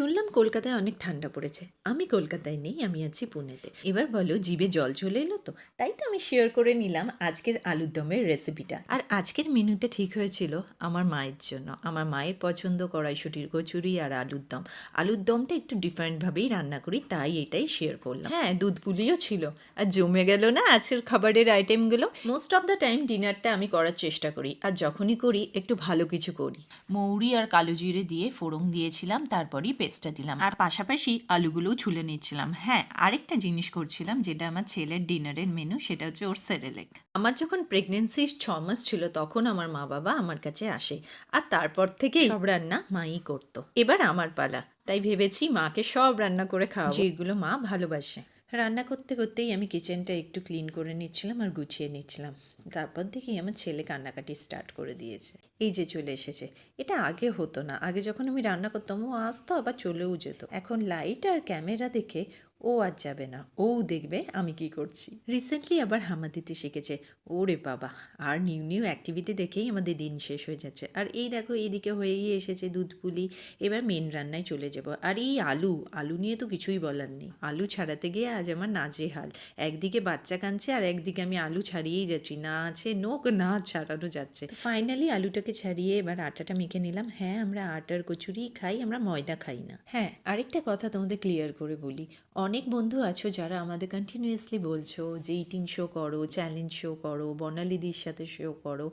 শুনলাম কলকাতায় অনেক ঠান্ডা পড়েছে। আমি কলকাতায় নেই, আমি আছি পুনেতে। এবার বলো, জিভে জল চলে এলো তো? তাই তো আমি শেয়ার করে নিলাম আজকের আলুর দমের রেসিপিটা। আর আজকের মেনুটা ঠিক হয়েছিল আমার মায়ের জন্য। আমার মায়ের পছন্দ কড়াইশুঁটির কচুরি আর আলুর দম। আলুর দমটা একটু ডিফারেন্টভাবেই রান্না করি, তাই এটাই শেয়ার করলাম। হ্যাঁ, দুধ পুলিও ছিল। আর জমে গেল না আজকের খাবারের আইটেমগুলো। মোস্ট অফ দ্য টাইম ডিনারটা আমি করার চেষ্টা করি, আর যখনই করি একটু ভালো কিছু করি। মৌরি আর কালো জিরে দিয়ে ফোড়ন দিয়েছিলাম, তারপরই পেস্টটা দিলাম, আর পাশাপাশি আলুগুলোও ছুলে নিচ্ছিলাম। হ্যাঁ, আরেকটা জিনিস করছিলাম যেটা আমার ছেলের ডিনারের মেনু, সেটা হচ্ছে ওর সেরেলেক। আমার যখন প্রেগনেন্সি 6 মাস ছিল তখন আমার মা বাবা আমার কাছে আসে, আর তারপর থেকে সব রান্না মাই করতো। এবার আমার পালা, তাই ভেবেছি মাকে সব রান্না করে খাওয়াবো যেগুলো মা ভালোবাসে। রান্না করতে করতেই আমি কিচেনটা একটু ক্লিন করে নিচ্ছিলাম আর গুছিয়ে নিচ্ছিলাম। তারপর দেখি আমার ছেলে কান্নাকাটি স্টার্ট করে দিয়েছে। এই যে চলে এসেছে। এটা আগে হতো না। আগে যখন আমি রান্না করতাম ও আসতো আবার চলেও যেত। এখন লাইট আর ক্যামেরা দেখে ও আর যাবে না, ও দেখবে আমি কি করছি। রিসেন্টলি আবার হামা দিতে শিখেছে। ওরে বাবা, আর নিউ নিউ অ্যাক্টিভিটি দেখেই আমাদের দিন শেষ হয়ে যাচ্ছে। আর এই দেখো, এইদিকে হয়েই এসেছে দুধ পুলি। এবার মেন রান্নায় চলে যাব। আর এই আলু আলু নিয়ে তো কিছুই বলার নেই। আলু ছাড়াতে গিয়ে আজ আমার নাজেহাল। একদিকে বাচ্চা কাঁদছে আর একদিকে আমি আলু ছাড়িয়েই যাচ্ছি, না আছে নোক, না ছাড়ানো যাচ্ছে। ফাইনালি আলুটাকে ছাড়িয়ে এবার আটাটা মেখে নিলাম। হ্যাঁ, আমরা আটার কচুরি খাই, আমরা ময়দা খাই না। হ্যাঁ, আরেকটা কথা তোমাদের ক্লিয়ার করে বলি। অনেক বন্ধু আছো যারা আমাদের কন্টিনিউয়াসলি বলছো যে ইটিং শো করো, চ্যালেঞ্জ শো করো, বর্ণালীদির সাথে শো করো।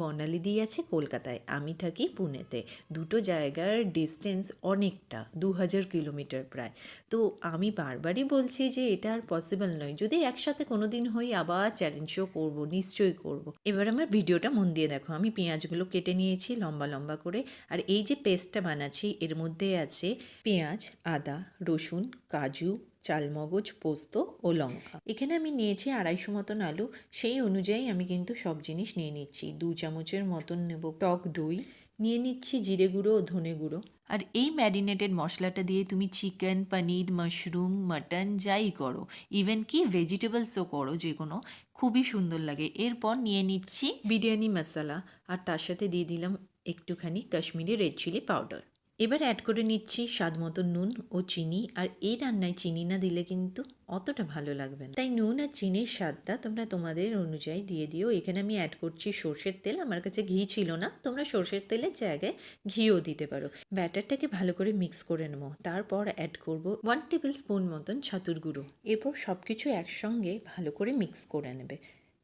বর্ণালীদি আছে কলকাতায়, আমি থাকি পুনেতে। দুটো জায়গার ডিস্টেন্স অনেকটা, 2000 কিলোমিটার প্রায়। তো আমি বারবারই বলছি যে এটা আর পসিবল নয়। যদি একসাথে কোনো দিন হই আবার চ্যালেঞ্জ শো করবো, নিশ্চয়ই করব। এবার আমার ভিডিওটা মন দিয়ে দেখো। আমি পেঁয়াজগুলো কেটে নিয়েছি লম্বা লম্বা করে। আর এই যে পেস্টটা বানাচ্ছি এর মধ্যে আছে পেঁয়াজ, আদা, রসুন, কাজু, চালমগজ, পোস্ত ও লঙ্কা। এখানে আমি নিয়েছি 250 মতন আলু। সেই অনুযায়ী আমি কিন্তু সব জিনিস নিয়ে নিচ্ছি। 2 চামচের মতন নেব টক দই, নিয়ে নিচ্ছি জিরে গুঁড়ো ও ধনে গুঁড়ো। আর এই ম্যারিনেটেড মশলাটা দিয়ে তুমি চিকেন, পনির, মাশরুম, মাটন যাই করো, ইভেন কি ভেজিটেবলসও করো, যে কোনো, খুবই সুন্দর লাগে। এরপর নিয়ে নিচ্ছি বিরিয়ানি মশলা, আর তার সাথে দিয়ে দিলাম একটুখানি কাশ্মীরি রেড চিলি পাউডার। এবার অ্যাড করে নিচ্ছি স্বাদ মতো নুন ও চিনি। আর এই রান্নায় চিনি না দিলে কিন্তু অতটা ভালো লাগবে না, তাই নুন আর চিনির স্বাদটা তোমরা তোমাদের অনুযায়ী দিয়ে দিও। এখানে আমি অ্যাড করছি সর্ষের তেল। আমার কাছে ঘি ছিল না, তোমরা সর্ষের তেলের জায়গায় ঘিও দিতে পারো। ব্যাটারটাকে ভালো করে মিক্স করে নেবো। তারপর অ্যাড করব 1 টেবিল স্পুন মতন ছাতুর গুঁড়ো। এরপর সব কিছু একসঙ্গে ভালো করে মিক্স করে নেবে।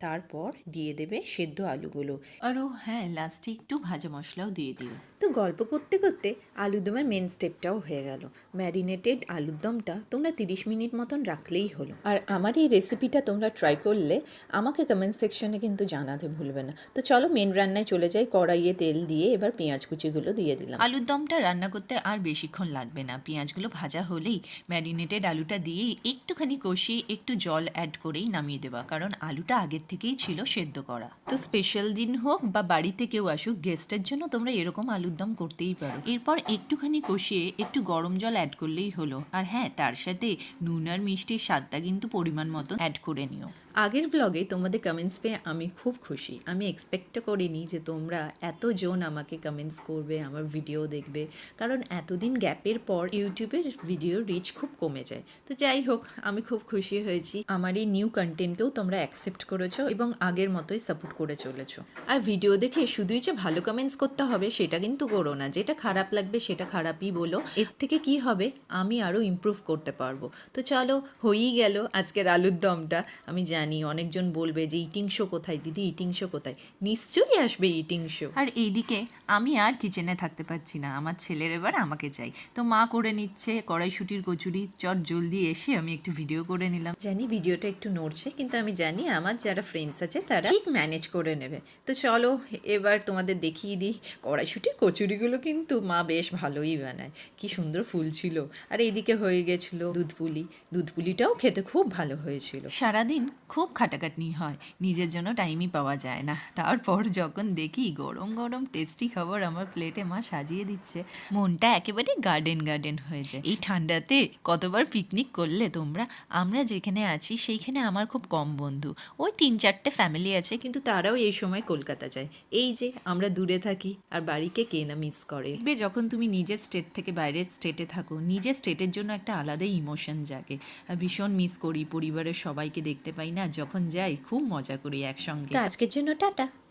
তারপর দিয়ে দেবে সেদ্ধ আলুগুলো। আরও হ্যাঁ, লাস্টে একটু ভাজা মশলাও দিয়ে দিও। তো গল্প করতে করতে আলুর দমের মেন স্টেপটাও হয়ে গেল। ম্যারিনেটেড আলুর দমটা তোমরা 30 মিনিট মতন রাখলেই হলো। আর আমার এই রেসিপিটা তোমরা ট্রাই করলে আমাকে কমেন্ট সেকশনে কিন্তু জানাতে ভুলবে না। তো চলো মেন রান্নায় চলে যাই। কড়াইয়ে তেল দিয়ে এবার পেঁয়াজ কুচিগুলো দিয়ে দিলাম। আলুর দমটা রান্না করতে আর বেশিক্ষণ লাগবে না। পেঁয়াজগুলো ভাজা হলেই ম্যারিনেটেড আলুটা দিয়েই একটুখানি কষিয়ে একটু জল অ্যাড করেই নামিয়ে দেওয়া, কারণ আলুটা আগের থেকেই ছিল সেদ্ধ করা। তো স্পেশাল দিন হোক বা বাড়িতে কেউ আসুক, গেস্টের জন্য তোমরা এরকম আলুর দম করতেই পারো। এরপর একটুখানি কষিয়ে একটু গরম জল অ্যাড করলেই হলো। আর হ্যাঁ, তার সাথে নুন আর মিষ্টির স্বাদটা কিন্তু পরিমাণ মতো অ্যাড করে নিও। আগের ব্লগে তোমাদের কমেন্টস পেয়ে আমি খুব খুশি। আমি এক্সপেক্টও করিনি যে তোমরা এতজন আমাকে কমেন্টস করবে, আমার ভিডিও দেখবে, কারণ এতদিন গ্যাপের পর ইউটিউবের ভিডিওর রিচ খুব কমে যায়। তো যাই হোক, আমি খুব খুশি হয়েছি। আমার এই নিউ কন্টেন্টকেও তোমরা অ্যাকসেপ্ট করেছো এবং আগের মতোই সাপোর্ট করে চলেছো। আর ভিডিও দেখে শুধুই যে ভালো কমেন্টস করতে হবে সেটা কিন্তু করো না। যেটা খারাপ লাগবে সেটা খারাপই বলো। এর থেকে কি হবে, আমি আরও ইমপ্রুভ করতে পারবো। তো চলো, হয়েই গেল আজকের আলুর দমটা। আমি জানি অনেকজন বলবে যে ইটিং শো কোথায় দিদি, ইটিং শো কোথায়? নিশ্চয়ই আসবে ইটিং শো। আর এইদিকে আমি আর কিচেনে থাকতে পারছি না, আমার ছেলের এবার আমাকে চাই। তো মা করে নিচ্ছে কড়াইশুঁটির কচুরি। চট জলদি এসে আমি একটু ভিডিও করে নিলাম। জানি ভিডিওটা একটু নড়ছে, কিন্তু আমি জানি আমার যারা ফ্রেন্ডস আছে তারা ঠিক ম্যানেজ করে নেবে। তো চলো এবার তোমাদের দেখিয়ে দিই। কড়াইশুঁটির কচুরিগুলো কিন্তু মা বেশ ভালোই বানায়, কি সুন্দর ফুল ছিল। আর এইদিকে হয়ে গেছিলো দুধ পুলি। দুধ পুলিটাও খেতে খুব ভালো হয়েছিল। সারাদিন খুব খাটাখাটনি হয়, নিজের জন্য টাইমই পাওয়া যায় না। তারপর যখন দেখি গরম গরম টেস্টি খাবার আমার প্লেটে মা সাজিয়ে দিচ্ছে, মনটা একেবারে গার্ডেন গার্ডেন হয়ে যায়। এই ঠান্ডাতে কতবার পিকনিক করলে তোমরা? আমরা যেখানে আছি সেইখানে আমার খুব কম বন্ধু, ওই 3-4টে ফ্যামিলি আছে, কিন্তু তারাও এই সময় কলকাতা যায়। এই যে আমরা দূরে থাকি, আর বাড়িকে কে না মিস করে। দেখবে যখন তুমি নিজের স্টেট থেকে বাইরের স্টেটে থাকো, নিজের স্টেটের জন্য একটা আলাদাই ইমোশন জাগে। ভীষণ মিস করি, পরিবারের সবাইকে দেখতে পাই না, যখন যাই খুব মজা করি একসঙ্গে। তো আজকের জন্য টাটা।